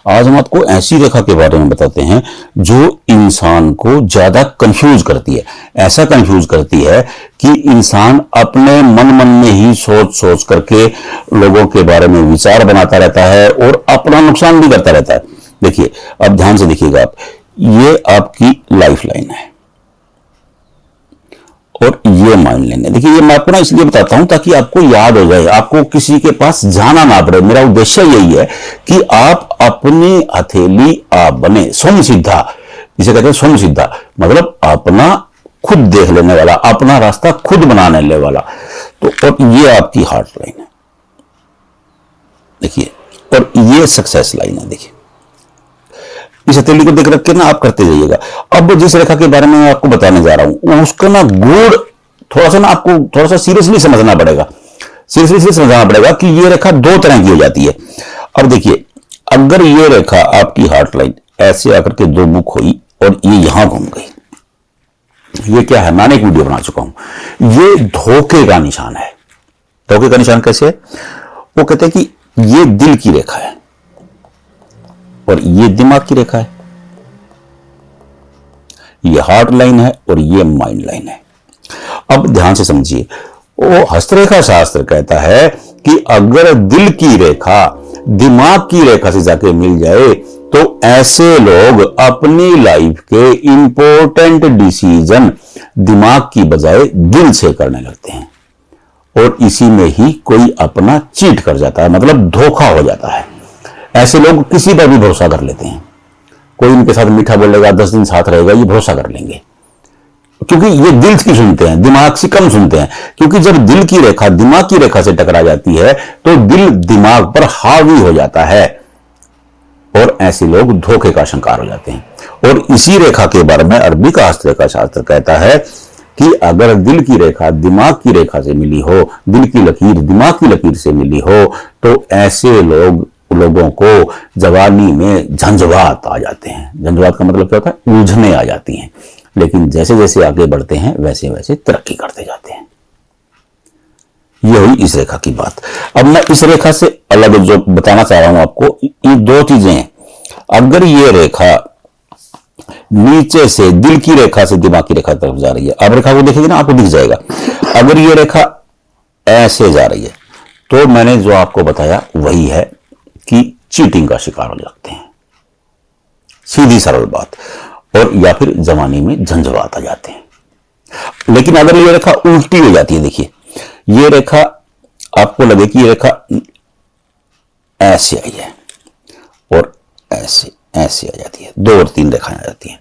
आज हम आपको ऐसी रेखा के बारे में बताते हैं जो इंसान को ज्यादा कंफ्यूज करती है। ऐसा कंफ्यूज करती है कि इंसान अपने मन मन में ही सोच सोच करके लोगों के बारे में विचार बनाता रहता है और अपना नुकसान भी करता रहता है। देखिए, अब ध्यान से देखिएगा आप, ये आपकी लाइफ लाइन है और ये माइंड लाइन है। देखिए, ये मैं आपको ना इसलिए बताता हूं ताकि आपको याद हो जाए, आपको किसी के पास जाना ना पड़े। मेरा उद्देश्य यही है कि आप अपनी हथेली आप बने, स्वयं सिद्धा, जिसे कहते हैं स्वयं सिद्धा, मतलब अपना खुद देख लेने वाला, अपना रास्ता खुद बनाने वाला। तो और ये आपकी हार्ट लाइन है, देखिए, और ये सक्सेस लाइन है। देखिए, इस हथेली को देख रख के ना आप करते जाइएगा। अब जिस रेखा के बारे में मैं आपको बताने जा रहा हूं उसका ना गुण थोड़ा सा ना आपको थोड़ा सा सीरियसली समझना पड़ेगा, सीरियसली समझना पड़ेगा कि ये रेखा दो तरह की हो जाती है। अब देखिए, अगर ये रेखा आपकी हार्ट लाइन ऐसे आकर के दो मुख हुई और ये यहां घूम गई, ये क्या है, मैंने एक वीडियो बना चुका हूं, ये धोखे का निशान है। धोखे का निशान कैसे है? वो कहते हैं कि ये दिल की रेखा है और ये दिमाग की रेखा है, ये हार्ट लाइन है और ये माइंड लाइन है। अब ध्यान से समझिए, वो हस्तरेखा शास्त्र कहता है कि अगर दिल की रेखा दिमाग की रेखा से जाके मिल जाए तो ऐसे लोग अपनी लाइफ के इंपॉर्टेंट डिसीजन दिमाग की बजाय दिल से करने लगते हैं और इसी में ही कोई अपना चीट कर जाता है, मतलब धोखा हो जाता है। ऐसे लोग किसी पर भी भरोसा कर लेते हैं, कोई इनके साथ मीठा बोलेगा, 10 दिन साथ रहेगा, ये भरोसा कर लेंगे, क्योंकि ये दिल की सुनते हैं, दिमाग से कम सुनते हैं। क्योंकि जब दिल की रेखा दिमाग की रेखा से टकरा जाती है तो दिल दिमाग पर हावी हो जाता है और ऐसे लोग धोखे का शिकार हो जाते हैं। और इसी रेखा के बारे में अरबी का हस्तरेखा शास्त्र कहता है कि अगर दिल की रेखा दिमाग की रेखा से मिली हो, दिल की लकीर दिमाग की लकीर से मिली हो, तो ऐसे लोगों को जवानी में झंझवात आ जाते हैं। झंझवात का मतलब क्या होता है? उलझने आ जाती हैं। लेकिन जैसे जैसे आगे बढ़ते हैं वैसे वैसे तरक्की करते जाते हैं। ये हुई इस रेखा की बात। अब मैं इस रेखा से अलग जो बताना चाह रहा हूं आपको, ये दो चीजें हैं। अगर ये रेखा नीचे से दिल की रेखा से दिमाग की रेखा तरफ जा रही है, अब रेखा को देखेंगे ना आपको दिख जाएगा। अगर ये रेखा ऐसे जा रही है तो मैंने जो आपको बताया वही है कि चीटिंग का शिकार हो जाते हैं, सीधी सरल बात, और या फिर जवानी में झंझवात आ जाते हैं। लेकिन अगर ये रेखा उल्टी हो जाती है, देखिए ये रेखा आपको लगे कि ये रेखा ऐसे आई है और ऐसे ऐसे आ जाती है, 2 और 3 रेखाएं आ जाती हैं।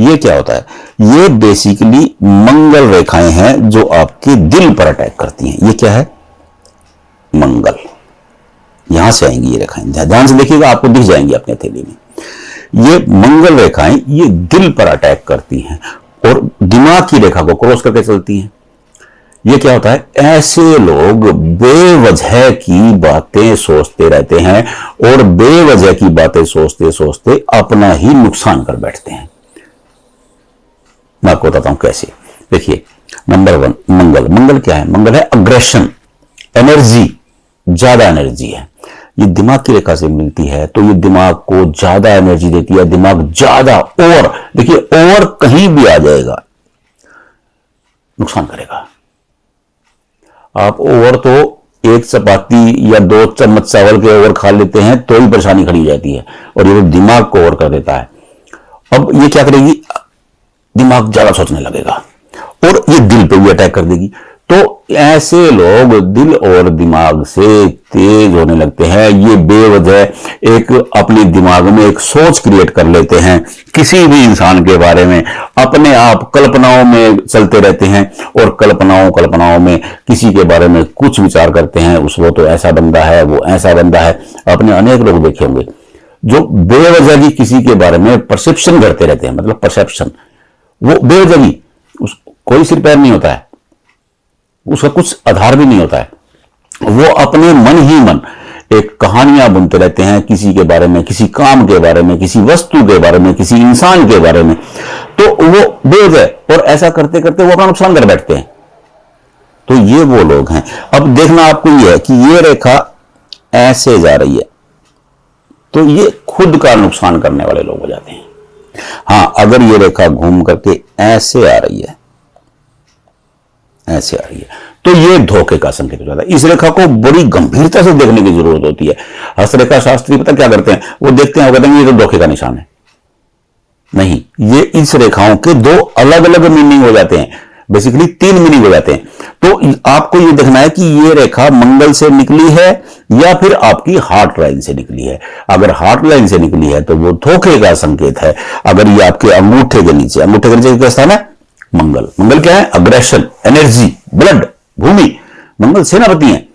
ये क्या होता है? ये बेसिकली मंगल रेखाएं हैं जो आपके दिल पर अटैक करती हैं। ये क्या है? मंगल। यहां से आएंगी ये रेखाएं, ध्यान से देखिएगा, आपको दिख जाएंगी अपने हथेली में। ये मंगल रेखाएं ये दिल पर अटैक करती हैं और दिमाग की रेखा को क्रॉस करके चलती हैं। ये क्या होता है? ऐसे लोग बेवजह की बातें सोचते रहते हैं और बेवजह की बातें सोचते सोचते अपना ही नुकसान कर बैठते हैं। मैं आपको बताता हूं कैसे। देखिए, नंबर 1 मंगल। मंगल क्या है? मंगल है अग्रेशन, एनर्जी, ज्यादा एनर्जी है। ये दिमाग की रेखा से मिलती है तो ये दिमाग को ज्यादा एनर्जी देती है। दिमाग ज्यादा और, देखिए, और कहीं भी आ जाएगा नुकसान करेगा। आप ओवर तो 1 चपाती या 2 चम्मच चावल के ओवर खा लेते हैं तो ही परेशानी खड़ी हो जाती है, और ये दिमाग को ओवर कर देता है। अब ये क्या करेगी? दिमाग ज्यादा सोचने लगेगा और ये दिल पे भी अटैक कर देगी। तो ऐसे लोग दिल और दिमाग से तेज होने लगते हैं। ये बेवजह एक अपने दिमाग में एक सोच क्रिएट कर लेते हैं किसी भी इंसान के बारे में, अपने आप कल्पनाओं में चलते रहते हैं और कल्पनाओं में किसी के बारे में कुछ विचार करते हैं। वो तो ऐसा बंदा है, वो ऐसा बंदा है। आपने अनेक लोग देखे होंगे जो बेवजह की किसी के बारे में परसेप्शन करते रहते हैं, मतलब परसेप्शन, वो बेवजह की, कोई सिर पैर नहीं होता है, उसका कुछ आधार भी नहीं होता है। वो अपने मन ही मन एक कहानियां बुनते रहते हैं किसी के बारे में, किसी काम के बारे में, किसी वस्तु के बारे में, किसी इंसान के बारे में। तो वो बेवजह, और ऐसा करते करते वो अपना नुकसान कर बैठते हैं। तो ये वो लोग हैं। अब देखना आपको ये है कि ये रेखा ऐसे जा रही है तो ये खुद का नुकसान करने वाले लोग हो जाते हैं। हां, अगर ये रेखा घूम करके ऐसे आ रही है, ऐसे आ रही है, तो ये धोखे का संकेत हो जाता है। इस रेखा को बड़ी गंभीरता से देखने की जरूरत होती है। हस्तरेखा शास्त्री पता क्या करते हैं, वो देखते हैं, वो कहते हैं ये तो धोखे का निशान है। नहीं, ये इस रेखाओं के दो अलग अलग मीनिंग हो जाते हैं, बेसिकली 3 मीनिंग हो जाते हैं। तो आपको ये देखना है कि ये रेखा मंगल से निकली है या फिर आपकी हार्ट लाइन से निकली है। अगर हार्ट लाइन से निकली है तो वो धोखे का संकेत है। अगर ये आपके अंगूठे के नीचे क्या स्थान है, मंगल। मंगल क्या है, अग्रेशन, एनर्जी, ब्लड, भूमि। मंगल सेनापति है।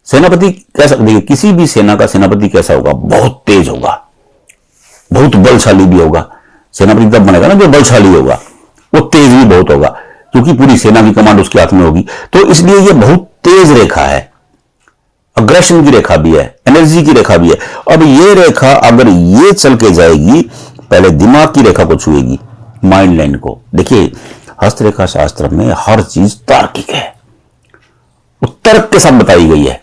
सेनापति कैसा, देखिए किसी भी सेना का सेनापति कैसा होगा, बहुत तेज होगा, बहुत बलशाली भी होगा। सेनापति तब बनेगा ना जो बलशाली होगा, वो तेज भी बहुत होगा, क्योंकि पूरी सेना की कमांड उसके हाथ में होगी। तो इसलिए ये बहुत तेज रेखा है, अग्रेशन की रेखा भी है, एनर्जी की रेखा भी है। अब ये रेखा अगर ये चल के जाएगी, पहले दिमाग की रेखा को छुएगी, माइंड लाइन को। देखिए हस्तरेखा शास्त्र में हर चीज तार्किक है, तर्क के साथ बताई गई है।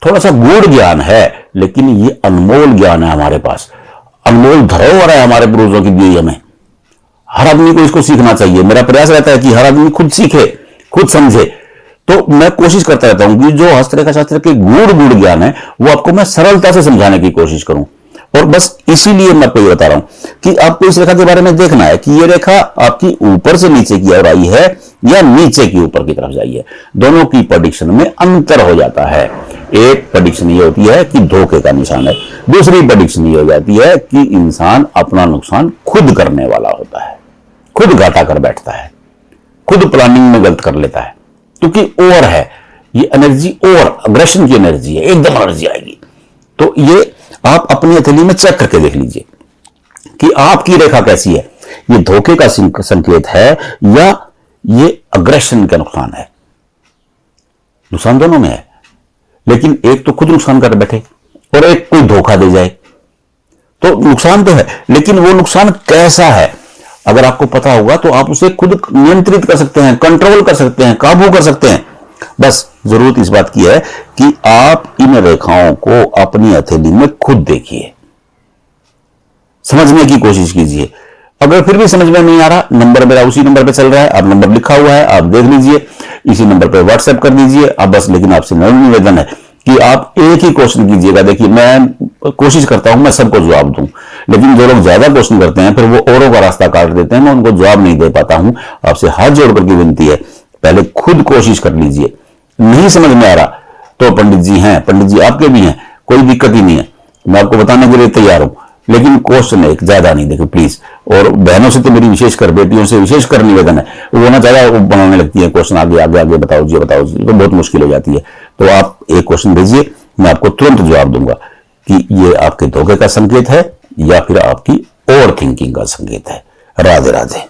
थोड़ा सा गूढ़ ज्ञान है, लेकिन ये अनमोल ज्ञान है हमारे पास, अनमोल धरोहर है हमारे पूर्वजों की दी हमें। हर आदमी को इसको सीखना चाहिए। मेरा प्रयास रहता है कि हर आदमी खुद सीखे, खुद समझे। तो मैं कोशिश करता रहता हूं कि जो हस्तरेखा शास्त्र के गूढ़ ज्ञान है वो आपको मैं सरलता से समझाने की कोशिश करूं। और बस इसीलिए मैं आपको ये बता रहा हूं कि आपको इस रेखा के बारे में देखना है कि ये रेखा आपकी ऊपर से नीचे की ओर आई है या नीचे की ऊपर की तरफ जाई है। दोनों की प्रेडिक्शन में अंतर हो जाता है। एक प्रेडिक्शन ये होती है कि धोखे का निशान है, दूसरी प्रेडिक्शन ये हो जाती है कि इंसान अपना नुकसान खुद करने वाला होता है, खुद घाटा कर बैठता है, खुद प्लानिंग में गलत कर लेता है। क्योंकि ओवर है ये एनर्जी, ओवर अग्रेशन की एनर्जी है, एकदम एनर्जी आएगी। तो ये आप अपनी हथेली में चेक करके देख लीजिए कि आपकी रेखा कैसी है। ये धोखे का संकेत है या ये अग्रेशन का नुकसान है। नुकसान दोनों में है, लेकिन एक तो खुद नुकसान कर बैठे और एक कोई धोखा दे जाए। तो नुकसान तो है, लेकिन वो नुकसान कैसा है अगर आपको पता होगा तो आप उसे खुद नियंत्रित कर सकते हैं, कंट्रोल कर सकते हैं, काबू कर सकते हैं। बस जरूरत इस बात की है कि आप इन रेखाओं को अपनी हथेली में खुद देखिए, समझने की कोशिश कीजिए। अगर फिर भी समझ में नहीं आ रहा, नंबर मेरा उसी नंबर पे चल रहा है, आप नंबर लिखा हुआ है, आप देख लीजिए, इसी नंबर पे व्हाट्सएप कर दीजिए। अब बस लेकिन आपसे निवेदन है कि आप एक ही क्वेश्चन कीजिएगा। देखिए मैं कोशिश करता हूं मैं सबको जवाब दूं, लेकिन जो लोग ज्यादा क्वेश्चन करते हैं फिर वो औरों का रास्ता काट देते हैं, मैं उनको जवाब नहीं दे पाता हूं। आपसे हाथ जोड़कर की विनती है, पहले खुद कोशिश कर लीजिए। नहीं समझ में आ रहा तो पंडित जी हैं, पंडित जी आपके भी हैं, कोई दिक्कत ही नहीं है, मैं आपको बताने के लिए तैयार हूं। लेकिन क्वेश्चन एक ज्यादा नहीं, देखो प्लीज। और बहनों से तो मेरी विशेषकर, बेटियों से विशेषकर निवेदन है, वो ना ज्यादा बनाने लगती है क्वेश्चन, आगे आगे आगे बताओ जी बताओ जी, तो बहुत मुश्किल हो जाती है। तो आप एक क्वेश्चन भेजिए, मैं आपको तुरंत जवाब दूंगा कि ये आपके धोखे का संकेत है या फिर आपकी ओवर थिंकिंग का संकेत है। राधे राधे।